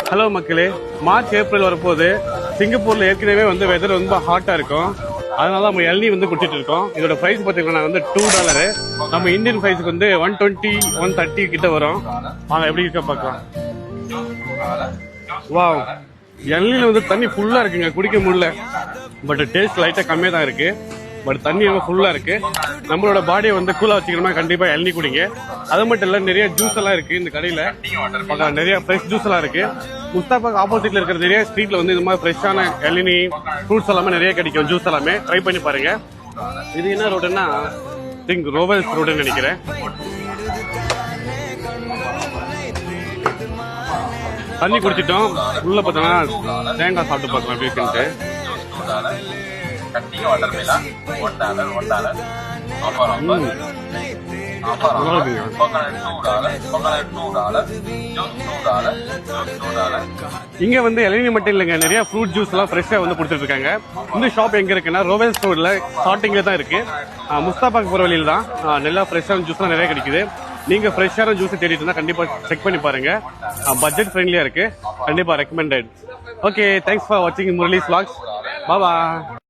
Hello மக்களே, March April வரப்போது சிங்கப்பூர்ல ஏற்கனவே வந்து வெதர் ரொம்ப ஹாட்டா இருக்கும். அதனால நம்ம இளநீ வந்து குடிச்சிட்டு இருக்கோம். இதோட பிரைஸ் பாத்தீங்கன்னா வந்து $2. நம்ம இந்தியன் பிரைஸ்க்கு வந்து 120 130 கிட்ட வரும். வாங்க எப்படி இருக்க பார்க்கலாம். வாவ், இளநீல வந்து தண்ணி ஃபுல்லா இருக்குங்க, குடிக்க முடியல. பட் டேஸ்ட் லைட்டா கம்மியா தான் இருக்கு. பட் தண்ணி ரொம்ப ஃபுல்லா இருக்கு. நம்மளோட பாடியை வந்து கூலா வச்சுக்கணுமா கண்டிப்பா இளநீ குடிங்க. அது மட்டும் இல்ல, நிறைய ஜூஸ் எல்லாம் இருக்கு இந்த கடையில. நிறைய ஃப்ரெஷ் ஜூஸ் எல்லாம் இருக்கு. முஸ்தாபாக் ஆப்போசிட்ல இருக்கிற நிறைய ஸ்ட்ரீட்ல வந்து இந்த மாதிரி ஃப்ரெஷ்ஷான இளநீ ஃப்ரூட்ஸ் எல்லாமே நிறைய கிடைக்கும். ஜூஸ் எல்லாமே ட்ரை பண்ணி பாருங்க. இது என்ன ரோடுன்னா திங்க் ரோவல்ஸ் ரோடுன்னு நினைக்கிறேன். தண்ணி குடிச்சிட்டோம். உள்ள பார்த்தோம்னா தேங்காய் சாப்பிட்டு பார்க்கலாம் எப்படி இருக்குன்ட்டு. இங்க வந்து இளநீ மட்டும் இல்லைங்க, நிறைய ஃப்ரூட் ஜூஸ் எல்லாம் ஃப்ரெஷ்ஷா வந்து கொடுத்துட்டு இருக்காங்க. இந்த ஷாப் எங்க இருக்குன்னா ரோவல் ஸ்டோர்ல ஸ்டார்டிங்ல தான் இருக்கு. முஸ்தாபாக் போற வழியில தான் நல்லா ஃப்ரெஷ்ஷான ஜூஸ் எல்லாம் நிறைய கிடைக்குது. நீங்க ஃப்ரெஷ்ஷான ஜூஸ் தேடிட்டு இருந்தா கண்டிப்பா செக் பண்ணி பாருங்க. பட்ஜெட் ஃப்ரெண்ட்லியா இருக்கு, கண்டிப்பா ரெக்கமெண்டட். ஓகே, தேங்க்ஸ் ஃபார் வாட்சிங் முரளிஸ் vlogs. Bye bye.